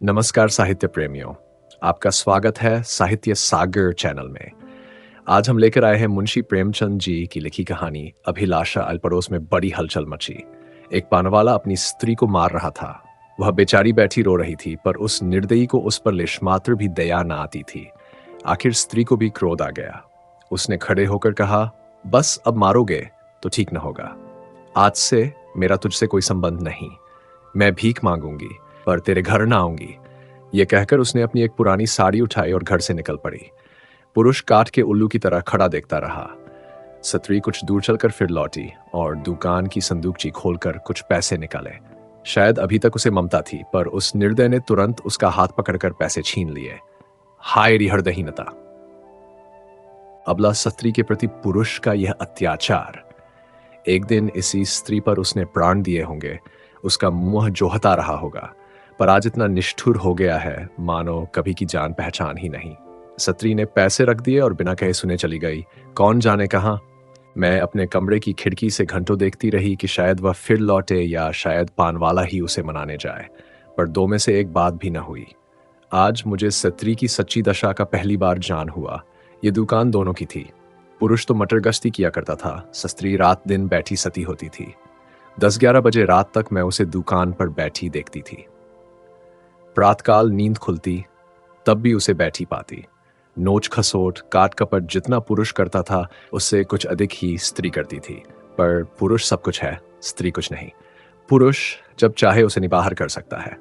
नमस्कार साहित्य प्रेमियों, आपका स्वागत है साहित्य सागर चैनल में। आज हम लेकर आए हैं मुंशी प्रेमचंद जी की लिखी कहानी अभिलाषा अल्पड़ोस में बड़ी हलचल मची। एक पानवाला अपनी स्त्री को मार रहा था। वह बेचारी बैठी रो रही थी, पर उस निर्दयी को उस पर लेशमात्र भी दया न आती थी। आखिर स्त्री को भी क्रोध आ गया। उसने खड़े होकर कहा, बस अब मारोगे तो ठीक न होगा। आज से मेरा तुझसे कोई संबंध नहीं। मैं भीख मांगूंगी, पर तेरे घर ना आऊंगी। यह कहकर उसने अपनी एक पुरानी साड़ी उठाई और घर से निकल पड़ी। पुरुष काठ के उल्लू की तरह खड़ा देखता रहा। स्त्री कुछ दूर चलकर फिर लौटी और दुकान की संदूकची खोलकर कुछ पैसे निकाले। शायद अभी तक उसे ममता थी, पर उस निर्दय ने तुरंत उसका हाथ पकड़कर पैसे छीन लिए। हाय री हृदयहीनता! अबला स्त्री के प्रति पुरुष का यह अत्याचार! एक दिन इसी स्त्री पर उसने प्राण दिए होंगे। उसका मुंह जोहता रहा होगा, पर आज इतना निष्ठुर हो गया है मानो कभी की जान पहचान ही नहीं। स्त्री ने पैसे रख दिए और बिना कहे सुने चली गई। कौन जाने कहां। मैं अपने कमरे की खिड़की से घंटों देखती रही कि शायद वह फिर लौटे या शायद पानवाला ही उसे मनाने जाए, पर दो में से एक बात भी न हुई। आज मुझे स्त्री की सच्ची दशा का पहली बार जान हुआ। ये दुकान दोनों की थी। पुरुष तो मटर गश्ती किया करता था, स्त्री रात दिन बैठी सती होती थी। 10-11 बजे रात तक मैं उसे दुकान पर बैठी देखती थी। प्रातकाल नींद खुलती, तब भी उसे बैठी पाती। नोच खसोट काट कपट जितना पुरुष करता था, उससे कुछ अधिक ही स्त्री करती थी। पर पुरुष सब कुछ है, स्त्री कुछ नहीं। पुरुष जब चाहे उसे निबाहर कर सकता है।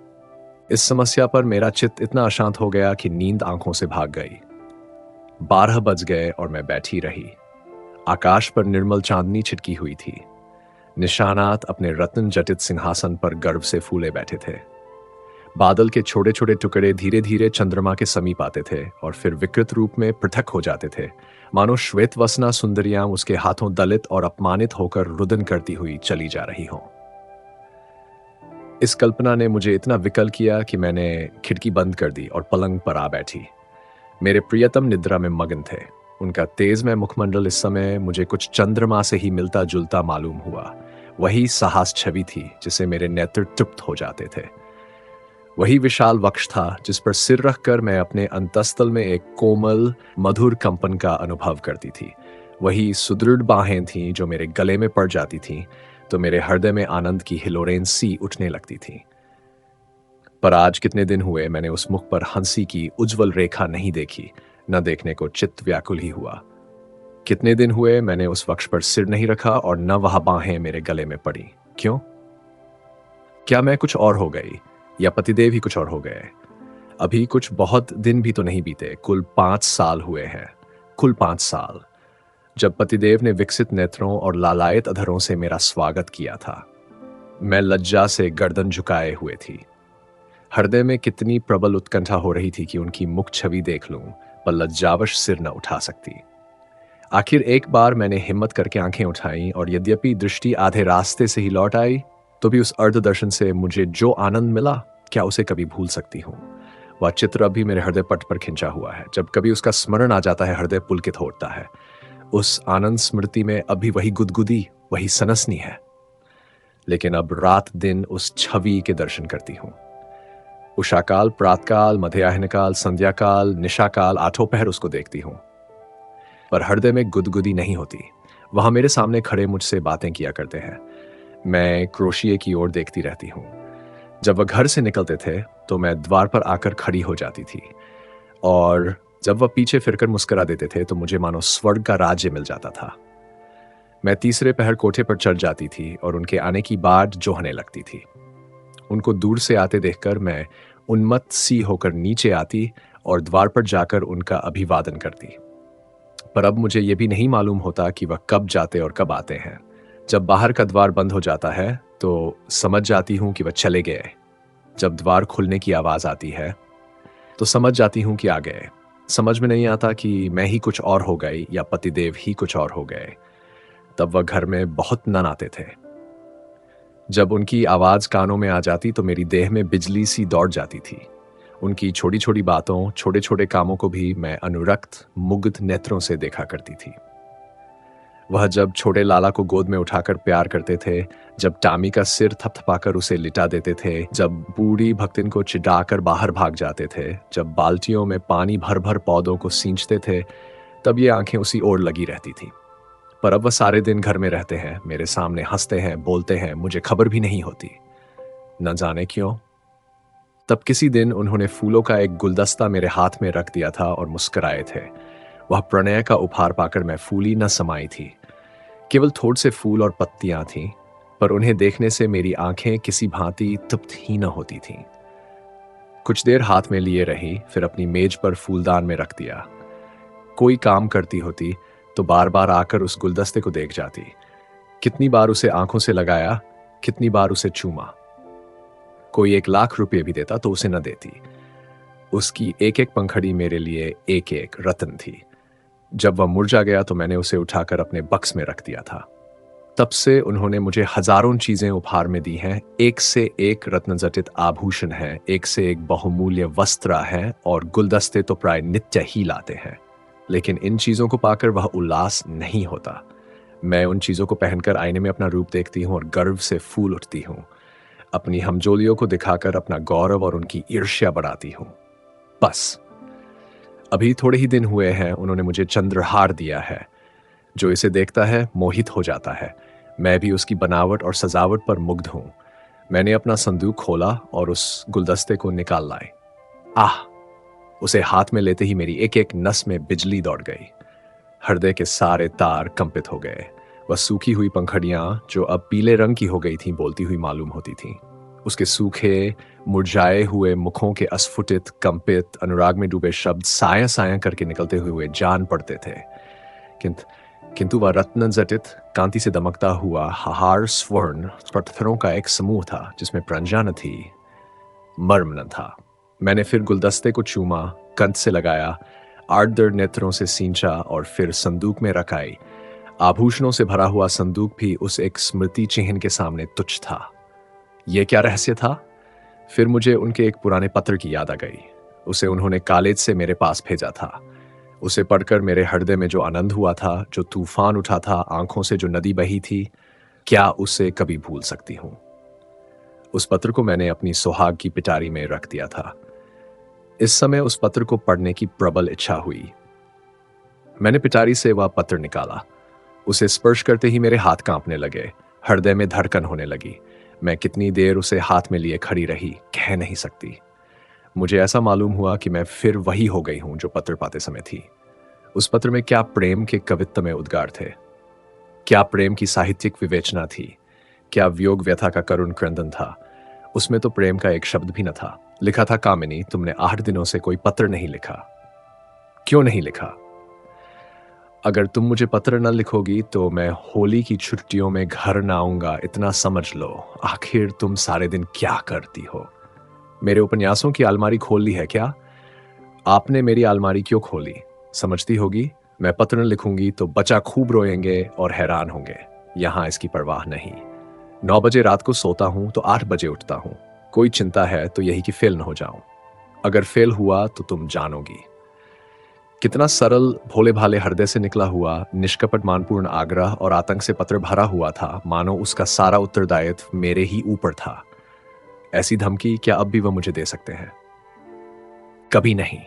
इस समस्या पर मेरा चित्त इतना अशांत हो गया कि नींद आंखों से भाग गई। 12 बज गए और मैं बैठी रही। आकाश पर निर्मल चांदनी छिटकी हुई थी। निशानात अपने रत्न जटित सिंहासन पर गर्व से फूले बैठे थे। बादल के छोटे छोटे टुकड़े धीरे धीरे चंद्रमा के समीप आते थे और फिर विकृत रूप में पृथक हो जाते थे, मानो श्वेत वसना सुंदरियां उसके हाथों दलित और अपमानित होकर रुदन करती हुई चली जा रही हों। इस कल्पना ने मुझे इतना विकल किया कि मैंने खिड़की बंद कर दी और पलंग पर आ बैठी। मेरे प्रियतम निद्रा में मगन थे। उनका तेजमय मुखमंडल इस समय मुझे कुछ चंद्रमा से ही मिलता जुलता मालूम हुआ। वही साहस छवि थी जिसे मेरे नेत्र तृप्त हो जाते थे। वही विशाल वक्ष था जिस पर सिर रखकर मैं अपने अंतस्तल में एक कोमल मधुर कंपन का अनुभव करती थी। वही सुदृढ़ बाहें थीं जो मेरे गले में पड़ जाती थीं तो मेरे हृदय में आनंद की हिलोरें सी उठने लगती थीं। पर आज कितने दिन हुए मैंने उस मुख पर हंसी की उज्जवल रेखा नहीं देखी, न देखने को चित्त व्याकुल ही हुआ। कितने दिन हुए मैंने उस वक्ष पर सिर नहीं रखा और न वह बाहें मेरे गले में पड़ी। क्यों? क्या मैं कुछ और हो गई या पतिदेव ही कुछ और हो गए? अभी कुछ बहुत दिन भी तो नहीं बीते, कुल 5 साल हुए हैं। कुल 5 साल जब पतिदेव ने विकसित नेत्रों और लालायत अधरों से मेरा स्वागत किया था। मैं लज्जा से गर्दन झुकाए हुए थी। हृदय में कितनी प्रबल उत्कंठा हो रही थी कि उनकी मुख छवि देख लूं, पर लज्जावश सिर न उठा सकती। आखिर एक बार मैंने हिम्मत करके आंखें उठाईं और यद्यपि दृष्टि आधे रास्ते से ही लौट आई, तो भी उस अर्ध दर्शन से मुझे जो आनंद मिला, क्या उसे कभी भूल सकती हूँ? वह चित्र अभी मेरे हृदय पट पर खिंचा हुआ है। जब कभी उसका स्मरण आ जाता है, हृदय पुलकित होता है। उस आनंद स्मृति में अभी वही गुदगुदी, वही सनसनी है। लेकिन अब रात दिन उस छवि के दर्शन करती हूँ। उषाकाल, प्रातकाल, मध्याह्नकाल, संध्याकाल, निशाकाल, आठों पहर उसको देखती हूँ, पर हृदय में गुदगुदी नहीं होती। वहां मेरे सामने खड़े मुझसे बातें किया करते हैं। मैं क्रोशिये की ओर देखती रहती हूँ। जब वह घर से निकलते थे तो मैं द्वार पर आकर खड़ी हो जाती थी, और जब वह पीछे फिरकर मुस्कुरा देते थे तो मुझे मानो स्वर्ग का राज्य मिल जाता था। मैं तीसरे पहर कोठे पर चढ़ जाती थी और उनके आने की बाट जोहने लगती थी। उनको दूर से आते देखकर मैं उन्मत्त सी होकर नीचे आती और द्वार पर जाकर उनका अभिवादन करती। पर अब मुझे यह भी नहीं मालूम होता कि वह कब जाते और कब आते हैं। जब बाहर का द्वार बंद हो जाता है तो समझ जाती हूं कि वह चले गए। जब द्वार खुलने की आवाज आती है तो समझ जाती हूं कि आ गए। समझ में नहीं आता कि मैं ही कुछ और हो गई या पतिदेव ही कुछ और हो गए। तब वह घर में बहुत नन आते थे। जब उनकी आवाज कानों में आ जाती तो मेरी देह में बिजली सी दौड़ जाती थी। उनकी छोटी छोटी बातों, छोटे छोटे कामों को भी मैं अनुरक्त मुग्ध नेत्रों से देखा करती थी। वह जब छोटे लाला को गोद में उठाकर प्यार करते थे, जब टामी का सिर थपथपाकर उसे लिटा देते थे, जब बूढ़ी भक्तिन को चिढ़ाकर बाहर भाग जाते थे, जब बाल्टियों में पानी भर भर पौधों को सींचते थे, तब ये आंखें उसी ओर लगी रहती थीं। पर अब वह सारे दिन घर में रहते हैं, मेरे सामने हंसते हैं, बोलते हैं, मुझे खबर भी नहीं होती। न जाने क्यों। तब किसी दिन उन्होंने फूलों का एक गुलदस्ता मेरे हाथ में रख दिया था और मुस्कुराए थे। वह प्रणय का उपहार पाकर मैं फूली न समाई थी। केवल थोड़े से फूल और पत्तियां थीं, पर उन्हें देखने से मेरी आंखें किसी भांति तृप्त ही न होती थीं। कुछ देर हाथ में लिए रही, फिर अपनी मेज पर फूलदान में रख दिया। कोई काम करती होती तो बार बार आकर उस गुलदस्ते को देख जाती। कितनी बार उसे आंखों से लगाया, कितनी बार उसे चूमा। कोई 1 लाख रुपए भी देता तो उसे न देती। उसकी एक एक पंखड़ी मेरे लिए एक एक रत्न थी। जब वह मुरझा गया तो मैंने उसे उठाकर अपने बक्स में रख दिया था। तब से उन्होंने मुझे हजारों चीजें उपहार में दी हैं। एक से एक रत्नजटित आभूषण है, एक से एक बहुमूल्य वस्त्र है, और गुलदस्ते तो प्राय नित्य ही लाते हैं। लेकिन इन चीजों को पाकर वह उल्लास नहीं होता। मैं उन चीजों को पहनकर आईने में अपना रूप देखती हूँ और गर्व से फूल उठती हूँ। अपनी हमजोलियों को दिखाकर अपना गौरव और उनकी ईर्ष्या बढ़ाती हूँ। बस अभी थोड़े ही दिन हुए हैं उन्होंने मुझे चंद्रहार दिया है। जो इसे देखता है मोहित हो जाता है। मैं भी उसकी बनावट और सजावट पर मुग्ध हूं। मैंने अपना संदूक खोला और उस गुलदस्ते को निकाल लाए। आह! उसे हाथ में लेते ही मेरी एक एक नस में बिजली दौड़ गई। हृदय के सारे तार कंपित हो गए। वह सूखी हुई पंखड़ियां जो अब पीले रंग की हो गई थीं, बोलती हुई मालूम होती थीं। उसके सूखे मुरझाए हुए मुखों के अस्फुटित कंपित अनुराग में डूबे शब्द साया साया करके निकलते हुए जान पड़ते थे। किंतु वह रत्न जटित कांति से दमकता हुआ हाहार स्वर्ण पत्थरों का एक समूह था जिसमें प्रज्ञा न थी, मर्म न था। मैंने फिर गुलदस्ते को चूमा, कंठ से लगाया, आर्द्र नेत्रों से सींचा और फिर संदूक में रखाई। आभूषणों से भरा हुआ संदूक भी उस एक स्मृति चिन्ह के सामने तुच्छ था। यह क्या रहस्य था? फिर मुझे उनके एक पुराने पत्र की याद आ गई। उसे उन्होंने कॉलेज से मेरे पास भेजा था। उसे पढ़कर मेरे हृदय में जो आनंद हुआ था, जो तूफान उठा था, आंखों से जो नदी बही थी, क्या उसे कभी भूल सकती हूं? उस पत्र को मैंने अपनी सुहाग की पिटारी में रख दिया था। इस समय उस पत्र को पढ़ने की प्रबल इच्छा हुई। मैंने पिटारी से वह पत्र निकाला। उसे स्पर्श करते ही मेरे हाथ कांपने लगे, हृदय में धड़कन होने लगी। मैं कितनी देर उसे हाथ में लिए खड़ी रही, कह नहीं सकती। मुझे ऐसा मालूम हुआ कि मैं फिर वही हो गई हूं जो पत्र पाते समय थी। उस पत्र में क्या प्रेम के कवित्तमय उद्गार थे, क्या प्रेम की साहित्यिक विवेचना थी, क्या वियोग व्यथा का करुण क्रंदन था। उसमें तो प्रेम का एक शब्द भी न था। लिखा था, कामिनी, तुमने 8 दिनों से कोई पत्र नहीं लिखा। क्यों नहीं लिखा? अगर तुम मुझे पत्र न लिखोगी तो मैं होली की छुट्टियों में घर न आऊंगा, इतना समझ लो। आखिर तुम सारे दिन क्या करती हो? मेरे उपन्यासों की अलमारी खोल ली है क्या? आपने मेरी अलमारी क्यों खोली? समझती होगी मैं पत्र न लिखूंगी तो बच्चा खूब रोएंगे और हैरान होंगे। यहां इसकी परवाह नहीं। 9 बजे रात को सोता हूं तो 8 बजे उठता हूं। कोई चिंता है तो यही कि फेल न हो जाऊं। अगर फेल हुआ तो तुम जानोगी। कितना सरल, भोले भाले हृदय से निकला हुआ, निष्कपट मानपूर्ण आग्रह और आतंक से पत्र भरा हुआ था, मानो उसका सारा उत्तरदायित्व मेरे ही ऊपर था। ऐसी धमकी क्या अब भी वह मुझे दे सकते हैं? कभी नहीं।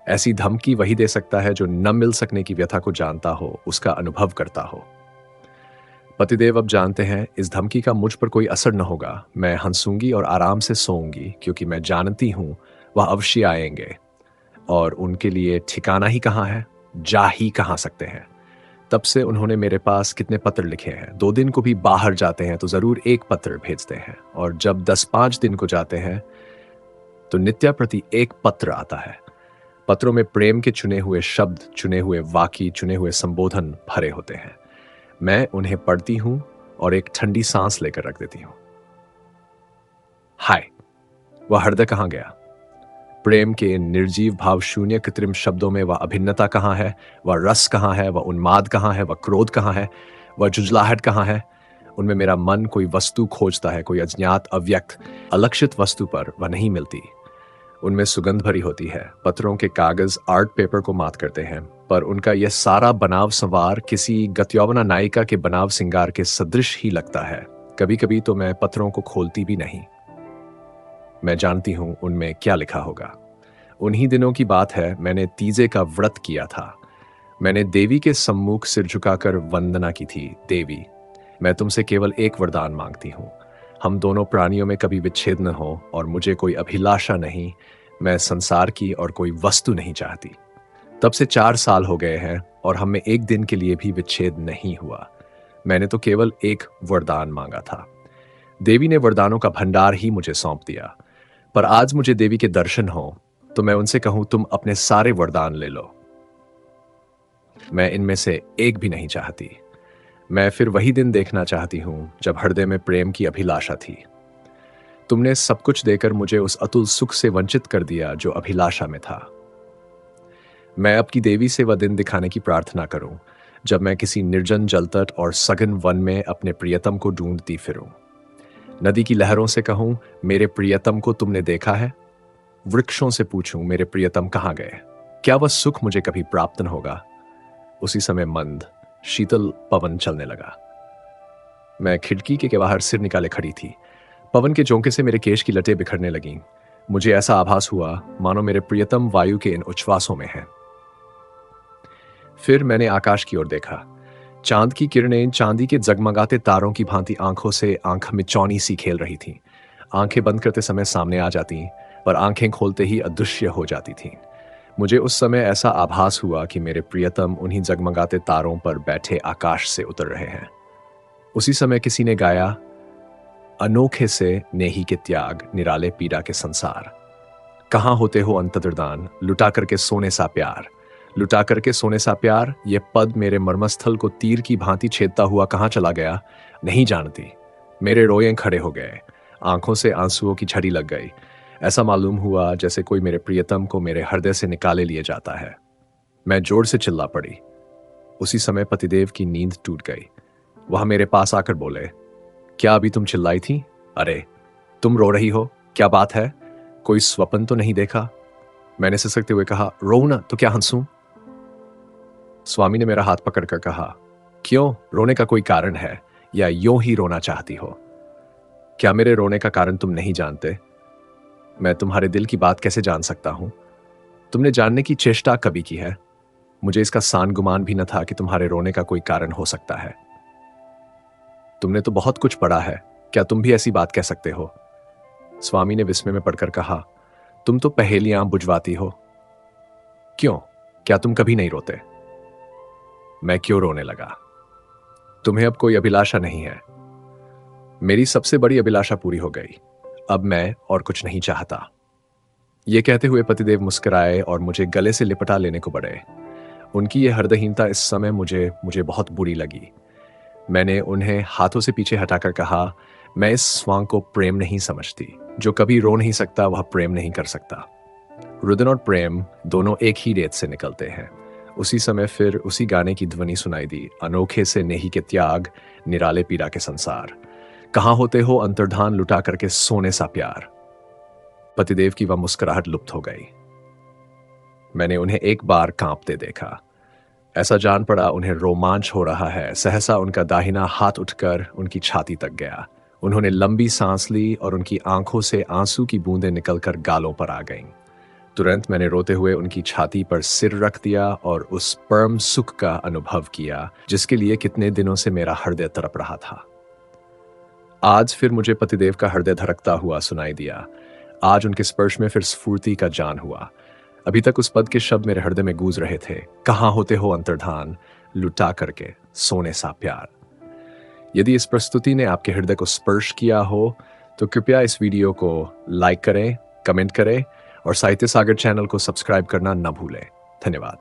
ऐसी धमकी वही दे सकता है जो न मिल सकने की व्यथा को जानता हो, उसका अनुभव करता हो। पतिदेव अब जानते हैं इस धमकी का मुझ पर कोई असर न होगा। मैं हंसूंगी और आराम से सोऊंगी, क्योंकि मैं जानती हूं वह अवश्य आएंगे। और उनके लिए ठिकाना ही कहाँ है, जा ही कहाँ सकते हैं। तब से उन्होंने मेरे पास कितने पत्र लिखे हैं। 2 दिन को भी बाहर जाते हैं तो जरूर एक पत्र भेजते हैं, और जब 10-5 दिन को जाते हैं तो नित्य प्रति एक पत्र आता है। पत्रों में प्रेम के चुने हुए शब्द, चुने हुए वाक्य, चुने हुए संबोधन भरे होते हैं। मैं उन्हें पढ़ती हूं और एक ठंडी सांस लेकर रख देती हूं। हाय, वह हृदय कहां गया? प्रेम के निर्जीव भाव शून्य कृत्रिम शब्दों में वह अभिन्नता कहाँ है? वह रस कहाँ है? वह उन्माद कहाँ है? वह क्रोध कहाँ है? वह जुझलाहट कहाँ है? उनमें मेरा मन कोई वस्तु खोजता है, कोई अज्ञात, अव्यक्त, अलक्षित वस्तु पर वह नहीं मिलती। उनमें सुगंध भरी होती है, पत्थरों के कागज आर्ट पेपर को मात करते हैं, पर उनका यह सारा बनाव संवार किसी गत्यौवना नायिका के बनाव सिंगार के सदृश ही लगता है। कभी कभी तो मैं पत्थरों को खोलती भी नहीं। मैं जानती हूं उनमें क्या लिखा होगा। उन्हीं दिनों की बात है, मैंने तीजे का व्रत किया था। मैंने देवी के सम्मुख सिर झुकाकर वंदना की थी। देवी, मैं तुमसे केवल एक वरदान मांगती हूँ। हम दोनों प्राणियों में कभी विच्छेद न हो और मुझे कोई अभिलाषा नहीं, मैं संसार की और कोई वस्तु नहीं चाहती। तब से 4 साल हो गए हैं और हम में एक दिन के लिए भी विच्छेद नहीं हुआ। मैंने तो केवल एक वरदान मांगा था। देवी ने वरदानों का भंडार ही मुझे सौंप दिया। पर आज मुझे देवी के दर्शन हो तो मैं उनसे कहूं, तुम अपने सारे वरदान ले लो। मैं इनमें से एक भी नहीं चाहती। मैं फिर वही दिन देखना चाहती हूं जब हृदय में प्रेम की अभिलाषा थी। तुमने सब कुछ देकर मुझे उस अतुल सुख से वंचित कर दिया जो अभिलाषा में था। मैं अब की देवी से वह दिन दिखाने की प्रार्थना करूं जब मैं किसी निर्जन जलतट और सघन वन में अपने प्रियतम को ढूंढती फिरूं। नदी की लहरों से कहूं, मेरे प्रियतम को तुमने देखा है? वृक्षों से पूछूं, मेरे प्रियतम कहां गए? क्या वह सुख मुझे कभी प्राप्त न होगा? उसी समय मंद शीतल पवन चलने लगा। मैं खिड़की के बाहर सिर निकाले खड़ी थी। पवन के झोंके से मेरे केश की लटें बिखरने लगीं। मुझे ऐसा आभास हुआ मानो मेरे प्रियतम वायु के इन उच्छ्वासों में हैं। फिर मैंने आकाश की ओर देखा। चांद की किरणें चांदी के जगमगाते तारों की भांति आंखों से आंख मिचौनी सी खेल रही थीं। आंखें बंद करते समय सामने आ जाती, पर आंखें खोलते ही अदृश्य हो जाती थीं। मुझे उस समय ऐसा आभास हुआ कि मेरे प्रियतम उन्हीं जगमगाते तारों पर बैठे आकाश से उतर रहे हैं। उसी समय किसी ने गाया, अनोखे से नेही के त्याग, निराले पीड़ा के संसार। कहाँ होते हो अंतर्दान, लुटा करके सोने सा प्यार। लुटा करके सोने सा प्यार, ये पद मेरे मर्मस्थल को तीर की भांति छेदता हुआ कहाँ चला गया नहीं जानती। मेरे रोए खड़े हो गए, आंखों से आंसुओं की झड़ी लग गई। ऐसा मालूम हुआ जैसे कोई मेरे प्रियतम को मेरे हृदय से निकाले लिए जाता है। मैं जोर से चिल्ला पड़ी। उसी समय पतिदेव की नींद टूट गई। वह मेरे पास आकर बोले, क्या अभी तुम चिल्लाई थी? अरे तुम रो रही हो, क्या बात है? कोई स्वप्न तो नहीं देखा? मैंने सिसकते हुए कहा, रो ना तो क्या हंसूं? स्वामी ने मेरा हाथ पकड़कर कहा, क्यों, रोने का कोई कारण है या यूं ही रोना चाहती हो? क्या मेरे रोने का कारण तुम नहीं जानते? मैं तुम्हारे दिल की बात कैसे जान सकता हूं? तुमने जानने की चेष्टा कभी की है? मुझे इसका सान गुमान भी न था कि तुम्हारे रोने का कोई कारण हो सकता है। तुमने तो बहुत कुछ पढ़ा है, क्या तुम भी ऐसी बात कह सकते हो? स्वामी ने विस्मय में पढ़कर कहा, तुम तो पहेलियां बुझवाती हो। क्यों, क्या तुम कभी नहीं रोते? मैं क्यों रोने लगा? तुम्हें अब कोई अभिलाषा नहीं है। मेरी सबसे बड़ी अभिलाषा पूरी हो गई। अब मैं और कुछ नहीं चाहता। यह कहते हुए पतिदेव मुस्कुराए और मुझे गले से लिपटा लेने को बढ़े। उनकी यह हृदयहीनता इस समय मुझे बहुत बुरी लगी। मैंने उन्हें हाथों से पीछे हटाकर कहा, मैं इस स्वांग को प्रेम नहीं समझती। जो कभी रो नहीं सकता वह प्रेम नहीं कर सकता। रुदन और प्रेम दोनों एक ही रेत से निकलते हैं। उसी समय फिर उसी गाने की ध्वनि सुनाई दी, अनोखे से नेही के त्याग, निराले पीड़ा के संसार। कहाँ होते हो अंतर्धान, लुटा करके सोने सा प्यार। पतिदेव की वह मुस्कुराहट लुप्त हो गई। मैंने उन्हें एक बार कांपते देखा। ऐसा जान पड़ा उन्हें रोमांच हो रहा है। सहसा उनका दाहिना हाथ उठकर उनकी छाती तक गया। उन्होंने लंबी सांस ली और उनकी आंखों से आंसू की बूंदें निकलकर गालों पर आ गईं। तुरंत मैंने रोते हुए उनकी छाती पर सिर रख दिया और उस परम सुख का अनुभव किया जिसके लिए कितने दिनों से मेरा हृदय तड़प रहा था। आज फिर मुझे पतिदेव का हृदय धड़कता हुआ सुनाई दिया। आज उनके स्पर्श में फिर स्फूर्ति का जान हुआ। अभी तक उस पद के शब्द मेरे हृदय में गूंज रहे थे, कहाँ होते हो अंतर्धान, लुटा करके सोने सा प्यार। यदि इस प्रस्तुति ने आपके हृदय को स्पर्श किया हो तो कृपया इस वीडियो को लाइक करें, कमेंट करें और साहित्य सागर चैनल को सब्सक्राइब करना न भूलें। धन्यवाद।